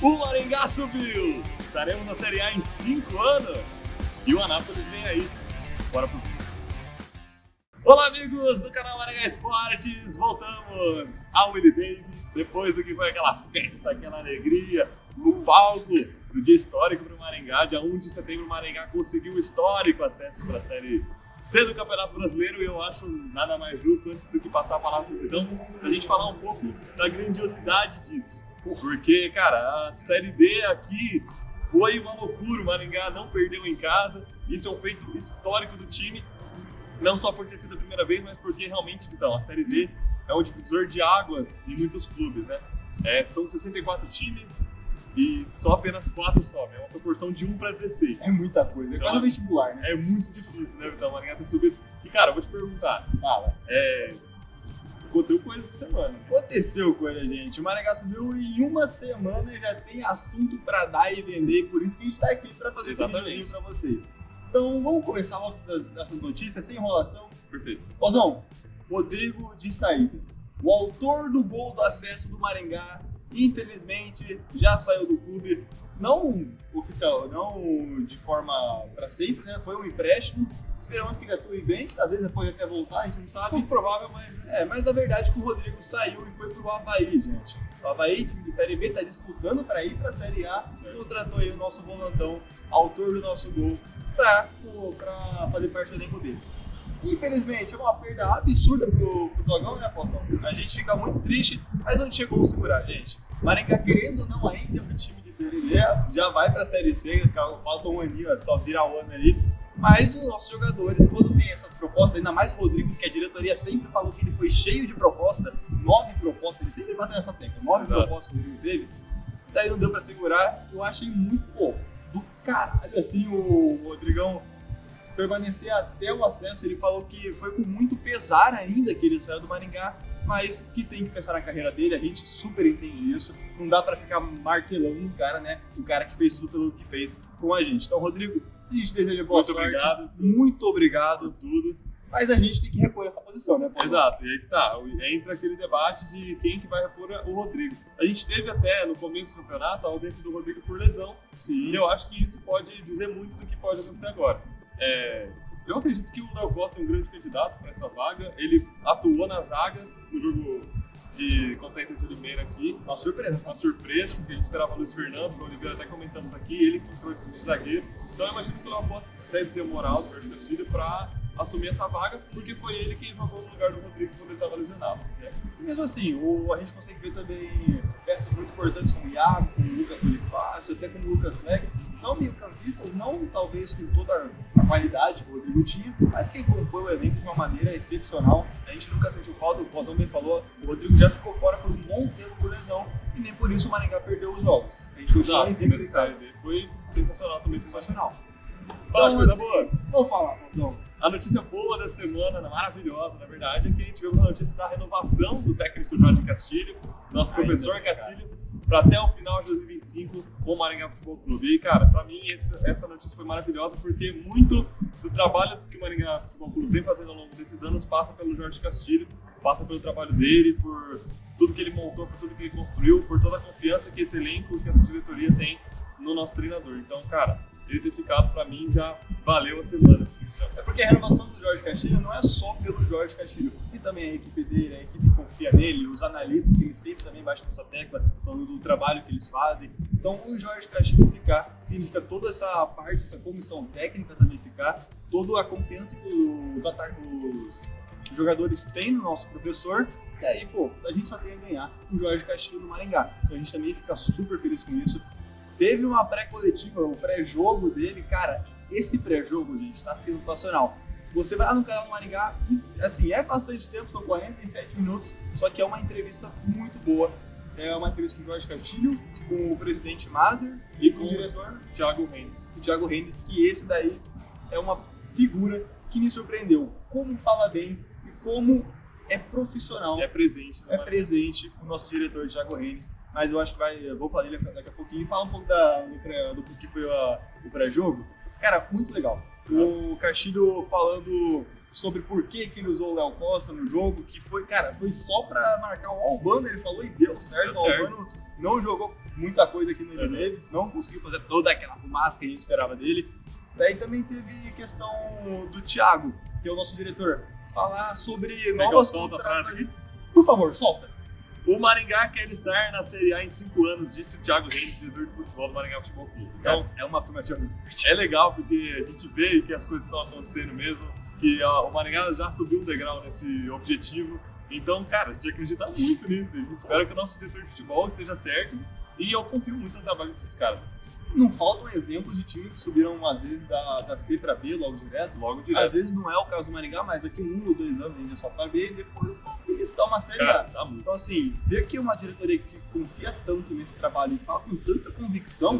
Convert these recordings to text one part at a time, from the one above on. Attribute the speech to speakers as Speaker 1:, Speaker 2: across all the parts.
Speaker 1: O Maringá subiu! Estaremos na Série A em 5 anos! E o Anápolis vem aí. Bora pro vídeo. Olá, amigos do canal Maringá Esportes! Voltamos ao Willie Davis, depois do que foi aquela festa, aquela alegria, no palco do dia histórico para o Maringá. Dia 1 de setembro, o Maringá conseguiu o histórico acesso para a Série C do Campeonato Brasileiro, e eu acho nada mais justo, antes do que passar a palavra para o Vidão, a gente falar um pouco da grandiosidade disso. Porque, cara, a Série D aqui foi uma loucura, o Maringá não perdeu em casa, isso é um feito histórico do time, não só por ter sido a primeira vez, mas porque realmente, então, a Série D é um divisor de águas em muitos clubes, né? São 64 times e só apenas 4 sobem, é uma proporção de 1 para 16.
Speaker 2: É muita coisa, é quase vestibular, né?
Speaker 1: É muito difícil, né, Vitão? O Maringá ter subido. E, cara, eu vou te perguntar, aconteceu coisa essa semana.
Speaker 2: Aconteceu coisa, gente. O Maringá subiu em uma semana e já tem assunto pra dar e vender. Por isso que a gente tá aqui pra fazer esse videozinho pra vocês. Então vamos começar logo essas notícias sem enrolação.
Speaker 1: Perfeito.
Speaker 2: Pozão, Rodrigo de saída. O autor do gol do acesso do Maringá, infelizmente, já saiu do clube. Não oficial, não de forma pra sempre, né? Foi um empréstimo. Esperamos que ele atue bem, às vezes pode até voltar, a gente não sabe.
Speaker 1: Muito provável, mas...
Speaker 2: Mas na verdade que o Rodrigo saiu e foi pro Avaí, gente. O Avaí, time de Série B, tá disputando para ir pra Série A. Contratou aí o nosso volantão, autor do nosso gol, pra fazer parte do elenco deles. Infelizmente, é uma perda absurda pro Dogão, né, Paulson? A gente fica muito triste, mas não tinha como segurar, gente. Maringá, querendo ou não, ainda é um time de Série B, já vai pra Série C, falta um aninho, só virar o ano ali. Mas os nossos jogadores, quando tem essas propostas, ainda mais o Rodrigo, que a diretoria sempre falou que ele foi cheio de proposta, 9 propostas, ele sempre bateu nessa tecla, 9 propostas que o Rodrigo teve, daí não deu pra segurar. Eu achei muito do caralho, assim, o Rodrigão permanecer até o acesso. Ele falou que foi com muito pesar ainda que ele saiu do Maringá, mas que tem que pensar na carreira dele, a gente super entende isso, não dá pra ficar martelando um cara, né, o cara que fez tudo pelo que fez com a gente. Então, Rodrigo, a gente deseja boa sorte.
Speaker 1: Obrigado.
Speaker 2: Muito obrigado por tudo. Mas a gente tem que repor essa posição, né, Paulo?
Speaker 1: Exato, e aí que tá. Entra aquele debate de quem que vai repor o Rodrigo. A gente teve até no começo do campeonato a ausência do Rodrigo por lesão.
Speaker 2: Sim.
Speaker 1: E eu acho que isso pode dizer muito do que pode acontecer agora. Eu acredito que o Léo Costa é um grande candidato para essa vaga. Ele atuou na zaga no jogo contra a Inter de Limeira aqui. Uma surpresa, porque a gente esperava o Luiz Fernando, o Oliveira até comentamos aqui, ele que entrou de zagueiro. Então eu imagino que o Léo Costa deve ter moral do Jorge Castilho para assumir essa vaga, porque foi ele quem jogou no lugar do Rodrigo quando ele estava lesionado.
Speaker 2: E mesmo assim, a gente consegue ver também peças muito importantes como o Iago, como o Lucas Bonifácio, até como o Lucas Fleck. São meio-campistas, não talvez com toda a qualidade que o Rodrigo tinha, mas quem compõe o elenco de uma maneira excepcional. A gente nunca sentiu falta, o Pozão bem falou, o Rodrigo já ficou fora por um bom tempo por lesão, e nem por isso o Maringá perdeu os jogos. A gente continuou invicto em casa.
Speaker 1: Foi sensacional também, sensacional.
Speaker 2: Fala
Speaker 1: de coisa boa.
Speaker 2: Vamos falar, Pozão.
Speaker 1: A notícia boa da semana, maravilhosa na verdade, é que a gente viu a notícia da renovação do técnico Jorge Castilho, nosso professor Castilho, para até o final de 2025 com o Maringá Futebol Clube. E, cara, para mim essa notícia foi maravilhosa, porque muito do trabalho que o Maringá Futebol Clube vem fazendo ao longo desses anos passa pelo Jorge Castilho, passa pelo trabalho dele, por tudo que ele montou, por tudo que ele construiu, por toda a confiança que esse elenco, que essa diretoria tem no nosso treinador. Então, cara, ele ter ficado, para mim, já valeu a semana.
Speaker 2: É porque a renovação do Jorge Castilho não é só pelo Jorge Castilho, e também a equipe dele, a equipe que confia nele, os analistas que ele sempre também baixa nessa tecla, falando do trabalho que eles fazem. Então o Jorge Castilho ficar significa toda essa parte, essa comissão técnica também ficar, toda a confiança que os jogadores têm no nosso professor. E aí, a gente só tem a ganhar com o Jorge Castilho no Maringá. Então a gente também fica super feliz com isso. Teve uma pré-coletiva, o pré-jogo dele, cara. Esse pré-jogo, gente, tá sensacional. Você vai lá no canal do Maringá e, assim, é bastante tempo, são 47 minutos, só que é uma entrevista muito boa. É uma entrevista com o Jorge Castilho, com o presidente Mazer
Speaker 1: e com
Speaker 2: o diretor
Speaker 1: Thiago Rendes.
Speaker 2: O Thiago Rendes, que esse daí é uma figura que me surpreendeu. Como fala bem e como é profissional.
Speaker 1: É presente.
Speaker 2: É presente o nosso diretor, Thiago Rendes. Mas eu acho que eu vou falar dele daqui a pouquinho e falar um pouco do que foi o pré-jogo. Cara, muito legal. O Castilho falando sobre por que ele usou o Léo Costa no jogo, que foi, cara, foi só pra marcar o Albano, ele falou e deu certo. O Albano não jogou muita coisa aqui no Andy Davis, não conseguiu fazer toda aquela fumaça que a gente esperava dele. Daí também teve questão do Thiago, que é o nosso diretor, falar sobre novas contratações. Por favor, solta.
Speaker 1: O Maringá quer estar na Série A em 5 anos, disse o Thiago Reis, diretor de futebol do Maringá Futebol Clube. Então,
Speaker 2: É uma afirmativa muito forte.
Speaker 1: é legal porque a gente vê que as coisas estão acontecendo mesmo, que o Maringá já subiu um degrau nesse objetivo. Então, cara, a gente acredita muito nisso. A gente espera que o nosso diretor de futebol esteja certo e eu confio muito no trabalho desses caras.
Speaker 2: Não faltam exemplos de times que subiram às vezes da C para B logo direto. Às vezes não é o caso do Maringá, mas daqui 1 ou 2 anos a gente é só para B e depois beliscar uma Série A. Então assim, ver que uma diretoria que confia tanto nesse trabalho e fala com tanta convicção,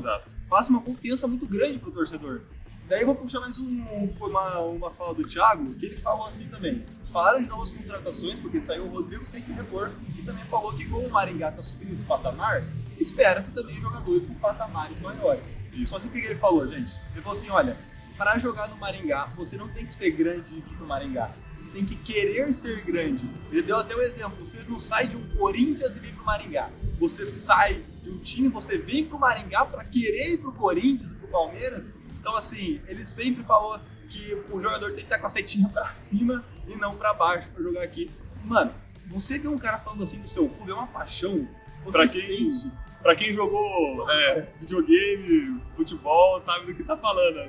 Speaker 2: passa uma confiança muito grande pro torcedor. Daí eu vou puxar mais uma fala do Thiago, que ele falou assim também. Falaram de novas contratações, porque saiu o Rodrigo, tem que repor. E também falou que como o Maringá está subindo esse patamar, espera-se também jogadores com patamares maiores. Só que o que ele falou, gente? Ele falou assim, olha, para jogar no Maringá, você não tem que ser grande aqui no Maringá. Você tem que querer ser grande. Ele deu até um exemplo, você não sai de um Corinthians e vem pro Maringá. Você sai de um time, você vem pro Maringá para querer ir pro Corinthians e pro Palmeiras. Então, assim, ele sempre falou que o jogador tem que estar com a setinha pra cima e não pra baixo pra jogar aqui. Mano, você vê um cara falando assim do seu clube, é uma paixão. Você sente.
Speaker 1: Pra quem jogou videogame, futebol, sabe do que tá falando.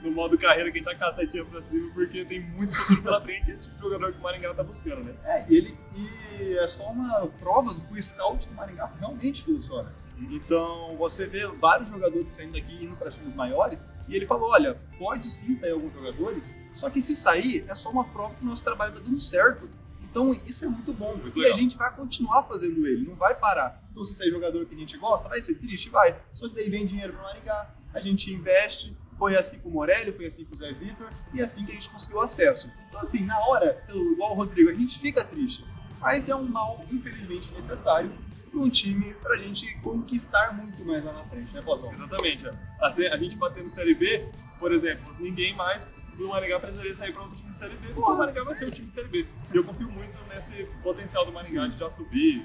Speaker 1: No modo carreira, quem tá com a setinha pra cima, porque tem muito futuro pela frente, esse tipo de jogador que o Maringá tá buscando, né?
Speaker 2: E é só uma prova do que o scout do Maringá realmente funciona. Então, você vê vários jogadores saindo daqui indo para times maiores, e ele falou, olha, pode sim sair alguns jogadores, só que se sair, é só uma prova que o nosso trabalho está dando certo. Então, isso é muito bom, e a gente vai continuar fazendo ele, não vai parar. Então, se sair jogador que a gente gosta, vai ser triste? Vai. Só que daí vem dinheiro para o Maringá, a gente investe, foi assim com o Morelli, foi assim com o Zé Vitor, e assim que a gente conseguiu acesso. Então, assim, na hora, igual o Rodrigo, a gente fica triste, mas é um mal, infelizmente, necessário para um time, pra gente conquistar muito mais lá na frente, né, Pozão?
Speaker 1: Exatamente. A gente batendo Série B, por exemplo, ninguém mais do Maringá precisaria sair para outro time de Série B, porque o Maringá vai ser um time de Série B. E eu confio muito nesse potencial do Maringá de já subir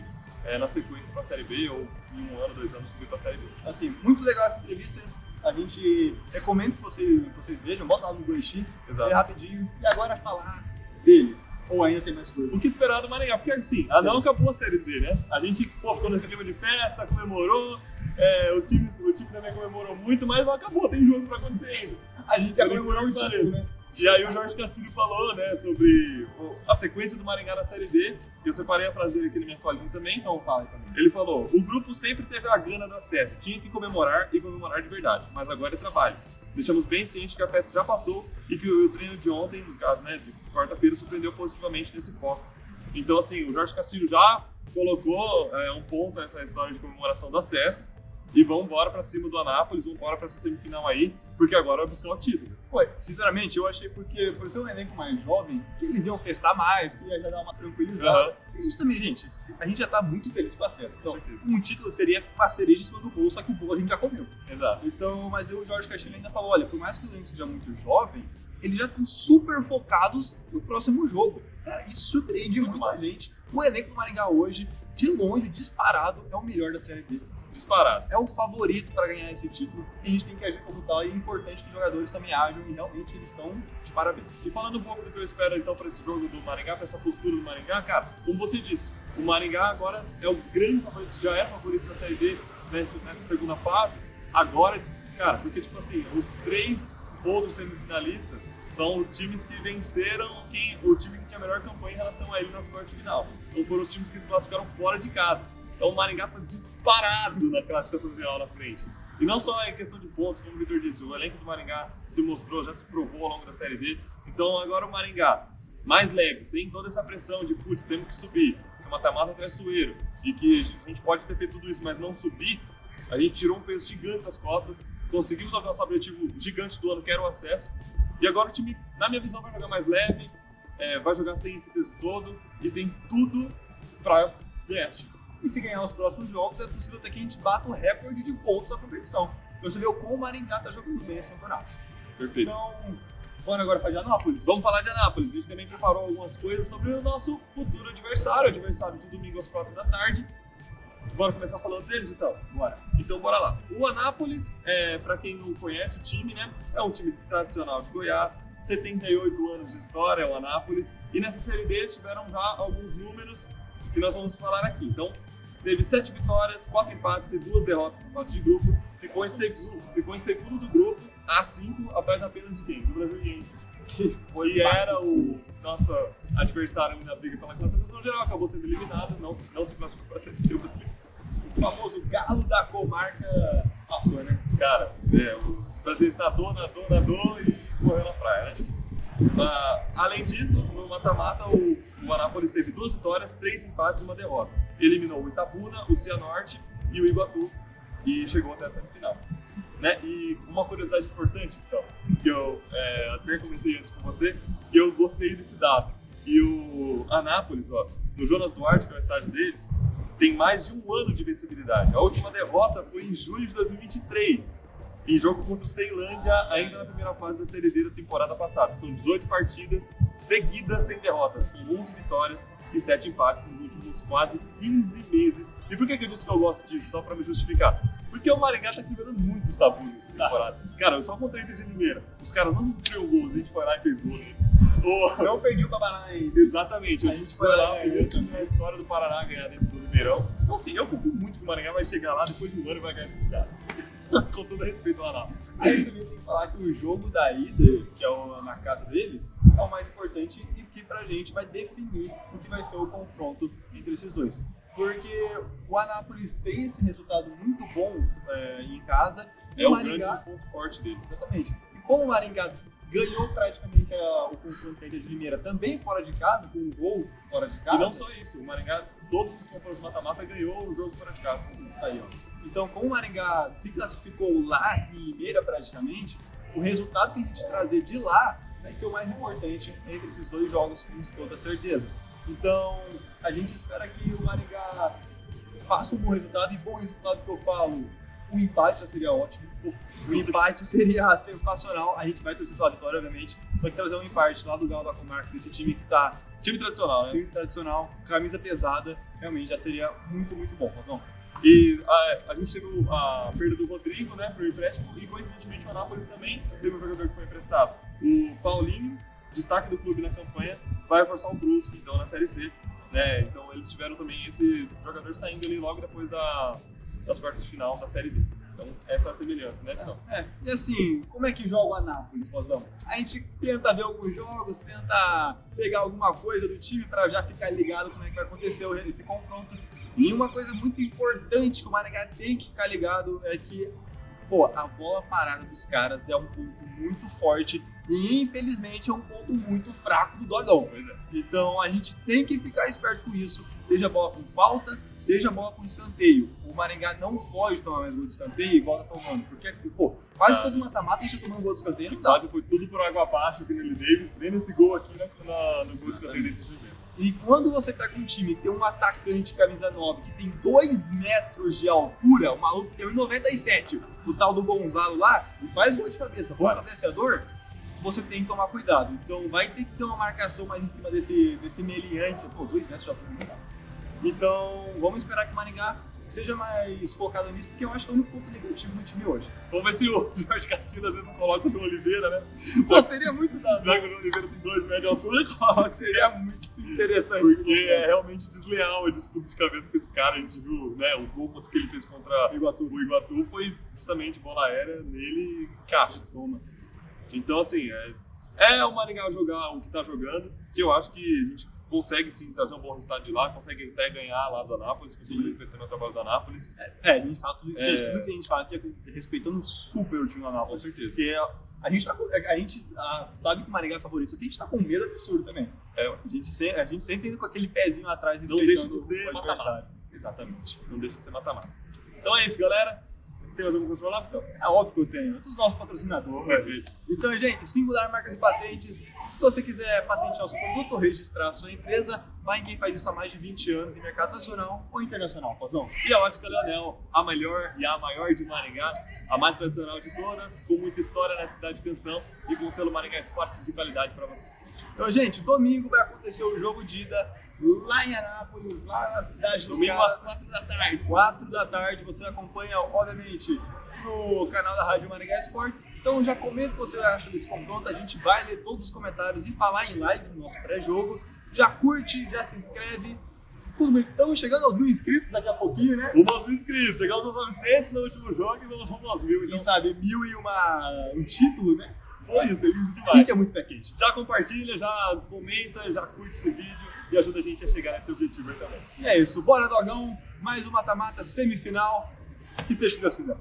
Speaker 1: na sequência para a Série B, ou em 1 ano, 2 anos subir para a Série B.
Speaker 2: Assim, muito legal essa entrevista. A gente recomenda que vocês vejam, bota lá no 2x, rapidinho, e agora falar dele. Ou ainda tem mais coisa?
Speaker 1: O que esperar do Maringá? Porque assim, não acabou a Série D, né? A gente ficou nesse clima de festa, comemorou, o time também comemorou muito, mas não acabou, tem jogo pra acontecer ainda.
Speaker 2: A gente já comemorou o título, né?
Speaker 1: E aí o Jorge Castilho falou, né, sobre a sequência do Maringá na Série D, e eu separei a frase dele aqui na minha colinha também.
Speaker 2: Então fala também.
Speaker 1: Ele falou, o grupo sempre teve a gana do acesso, tinha que comemorar e comemorar de verdade, mas agora é trabalho. Deixamos bem ciente que a festa já passou e que o treino de ontem, no caso, né, de quarta-feira, surpreendeu positivamente nesse foco. Então, assim, o Jorge Castilho já colocou um ponto nessa história de comemoração do acesso e vamos embora pra cima do Anápolis, vamos embora pra essa semifinal aí, porque agora vai buscar o título.
Speaker 2: Sinceramente, eu achei porque, por ser um elenco mais jovem, que eles iam festar mais, que ia já dar uma tranquilizada. E a gente também, a gente já tá muito feliz com o acesso. Então, um título seria uma cereja em cima do bolo, só que o bolo a gente já comeu.
Speaker 1: Exato.
Speaker 2: Então, mas o Jorge Castilho ainda falou, olha, por mais que o elenco seja muito jovem, eles já estão super focados no próximo jogo. Cara, isso surpreende muito a gente. O elenco do Maringá hoje, de longe, disparado, é o melhor da Série B.
Speaker 1: Disparado.
Speaker 2: É o favorito para ganhar esse título e a gente tem que agir como tal, e é importante que os jogadores também ajam e realmente eles estão de parabéns.
Speaker 1: E falando um pouco do que eu espero então para esse jogo do Maringá, para essa postura do Maringá, cara, como você disse, o Maringá agora é o grande favorito, já é favorito da Série B nessa segunda fase, agora, cara, porque tipo assim, os 3 outros semifinalistas são times que venceram o time que tinha a melhor campanha em relação a ele nas quartas de final. Então foram os times que se classificaram fora de casa. Então o Maringá está disparado na classificação geral na frente. E não só em questão de pontos, como o Vitor disse, o elenco do Maringá se mostrou, já se provou ao longo da Série D. Então agora o Maringá, mais leve, sem toda essa pressão de putz, temos que subir, é mata-mata traiçoeiro, e que a gente pode ter feito tudo isso, mas não subir, a gente tirou um peso gigante das costas, conseguimos alcançar o objetivo gigante do ano, que era o acesso. E agora o time, na minha visão, vai jogar mais leve, vai jogar sem esse peso todo, e tem tudo para ganhar esse título.
Speaker 2: E se ganhar os próximos jogos, é possível até que a gente bata o recorde de pontos da competição. Então você vê o como o Maringá está jogando bem esse campeonato.
Speaker 1: Perfeito.
Speaker 2: Então, bora agora falar de Anápolis?
Speaker 1: Vamos falar de Anápolis. A gente também preparou algumas coisas sobre o nosso futuro adversário de domingo às 4 da tarde. Bora começar falando deles então?
Speaker 2: Bora.
Speaker 1: Então bora lá. O Anápolis, pra quem não conhece o time, né? É um time tradicional de Goiás, 78 anos de história, é o Anápolis. E nessa Série D eles tiveram já alguns números que nós vamos falar aqui. Então, teve 7 vitórias, 4 empates e 2 derrotas na fase de grupos. Ficou em segundo do grupo, A5, atrás apenas de quem? Do Brasiliense. Que era o nosso adversário ali na briga pela classificação geral, acabou sendo eliminado, não se classificou para a Série C.
Speaker 2: O famoso galo da comarca passou, né?
Speaker 1: Cara, o Brasiliense nadou e correu na praia, né? Além disso, no mata-mata, o Anápolis teve 2 vitórias, 3 empates e 1 derrota. Eliminou o Itabuna, o Cianorte e o Iguatu e chegou até a semifinal. Né? E uma curiosidade importante, então, que eu até comentei antes com você, que eu gostei desse dado. E o Anápolis, no Jonas Duarte, que é o estádio deles, tem mais de 1 ano de vencibilidade. A última derrota foi em junho de 2023, em jogo contra o Ceilândia, ainda na primeira fase da Série D da temporada passada. São 18 partidas seguidas sem derrotas, com 11 vitórias e 7 empates nos últimos quase 15 meses. E por que eu disse que eu gosto disso? Só pra me justificar. Porque o Maringá tá quebrando muitos tabus nessa temporada. Cara, eu só contra a Inter de Limeira. Os caras não tinham gol, a gente foi lá e fez gol neles.
Speaker 2: Não perdi o Cabanais.
Speaker 1: Exatamente, a gente foi lá e a história do Paraná ganhar dentro do Mineirão. Então assim, eu confio muito que o Maringá vai chegar lá depois de 1 ano e vai ganhar esses caras. Com todo respeito ao Anápolis.
Speaker 2: Aí também tem que falar que o jogo da ida, que é na casa deles, é o mais importante e que pra gente vai definir o que vai ser o confronto entre esses dois. Porque o Anápolis tem esse resultado muito bom em casa.
Speaker 1: É o Maringá, grande ponto forte deles.
Speaker 2: Exatamente. E como o Maringá ganhou praticamente o confronto da Inter de Limeira também fora de casa, com um gol fora de casa.
Speaker 1: E não só isso, o Maringá, todos os confrontos mata-mata, ganhou o jogo fora de casa.
Speaker 2: Aí, Então, como o Maringá se classificou lá em Limeira praticamente, o resultado que a gente trazer de lá vai ser o mais importante entre esses 2 jogos, com toda certeza. Então, a gente espera que o Maringá faça um bom resultado, e bom resultado que eu falo, o empate já seria ótimo. O empate seria sensacional. A gente vai torcer pela vitória, obviamente. Só que trazer um empate lá do Galo da Comarca, desse time que tá...
Speaker 1: Time tradicional, né?
Speaker 2: Time tradicional, camisa pesada, realmente já seria muito, muito bom, Razão.
Speaker 1: E a gente teve a perda do Rodrigo, né, pro empréstimo, e coincidentemente o Anápolis também teve um jogador que foi emprestado. O Paulinho, destaque do clube na campanha, vai reforçar o Brusque, então, na Série C. Né? Então eles tiveram também esse jogador saindo ali logo depois das quartas de final da Série D. Então essa é a semelhança, né, Vitão?
Speaker 2: E assim, como é que joga o Anápolis, Pozão? A gente tenta ver alguns jogos, tenta pegar alguma coisa do time para já ficar ligado como é que vai acontecer esse confronto. E uma coisa muito importante que o Maringá tem que ficar ligado é que, a bola parada dos caras é um ponto muito forte e, infelizmente, é um ponto muito fraco do Dogão.
Speaker 1: Pois é.
Speaker 2: Então, a gente tem que ficar esperto com isso, seja bola com falta, seja bola com escanteio. O Maringá não pode tomar mais gol de escanteio igual tá tomando, porque, quase todo mata-mata a gente tá tomando gol de escanteio, não dá.
Speaker 1: Quase foi tudo por água abaixo aqui no Nelly Davis, vendo esse gol aqui no gol de escanteio dentro do Juventus.
Speaker 2: E quando você tá com um time que tem um atacante camisa 9 que tem 2 metros de altura, o maluco tem 1,97, o tal do Gonzalo lá, e faz gol de cabeça, bom cabeceador, você tem que tomar cuidado. Então vai ter que ter uma marcação mais em cima desse meliante. 2 metros de altura não dá. Então vamos esperar que o Maringá seja mais focado nisso, porque eu acho que é o único ponto negativo do time hoje.
Speaker 1: Vamos ver se o Jorge Castilho às vezes não coloca o João Oliveira, né?
Speaker 2: Seria muito dado.
Speaker 1: Já que o João Oliveira tem 2 metros de altura, coloca,
Speaker 2: seria muito interessante.
Speaker 1: Porque é realmente desleal a disputa de cabeça com esse cara. A gente viu, né, o gol que ele fez contra o Iguatu foi justamente bola aérea nele e caixa. Toma. Então, assim, é o Maringá jogar o que tá jogando, que eu acho que a gente consegue sim trazer um bom resultado de lá, consegue até ganhar lá do Anápolis, que tudo respeitando o trabalho do Anápolis.
Speaker 2: A gente fala tudo que a gente fala que é respeitando super o time do Anápolis.
Speaker 1: Com certeza.
Speaker 2: Porque a gente sabe que o Maringá é favorito, só que a gente tá com medo absurdo também. A gente sempre indo com aquele pezinho atrás,
Speaker 1: não deixa de ser
Speaker 2: mata-mata. Exatamente.
Speaker 1: Não deixa de ser mata-mata. Então é isso, galera. Tem mais alguma coisa pra falar, Vitão?
Speaker 2: É óbvio que eu tenho. Dos nossos patrocinadores. Então, gente, Singular Marcas e Patentes. Se você quiser patentear o seu produto ou registrar a sua empresa, vai em quem faz isso há mais de 20 anos em mercado nacional ou internacional, Pozão.
Speaker 1: E a Ótica Leonel, a melhor e a maior de Maringá, a mais tradicional de todas, com muita história na cidade de Canção e com o selo Maringá Esportes de qualidade para você.
Speaker 2: Então, gente, domingo vai acontecer o jogo de ida lá em Anápolis, lá na cidade dos
Speaker 1: Domingo
Speaker 2: caras.
Speaker 1: às 4 da tarde.
Speaker 2: 4 da tarde, você acompanha, obviamente, no canal da Rádio Maringá Esportes. Então já comenta o que você acha desse confronto, a gente vai ler todos os comentários e falar em live no nosso pré-jogo. Já curte, já se inscreve. Tudo bem, estamos chegando aos 1.000 inscritos daqui a pouquinho, né?
Speaker 1: Rumo aos 1.000 inscritos, chegamos aos 900 no último jogo e vamos rumo aos 1.000.
Speaker 2: Quem
Speaker 1: Então
Speaker 2: sabe 1.000 e um título, né?
Speaker 1: foi isso, é lindo
Speaker 2: A
Speaker 1: demais.
Speaker 2: gente é muito pé quente.
Speaker 1: Já compartilha, já comenta, já curte esse vídeo e ajuda a gente a chegar nesse objetivo aí também.
Speaker 2: E é isso, bora Dogão, mais um mata-mata semifinal, que seja o que Deus quiser.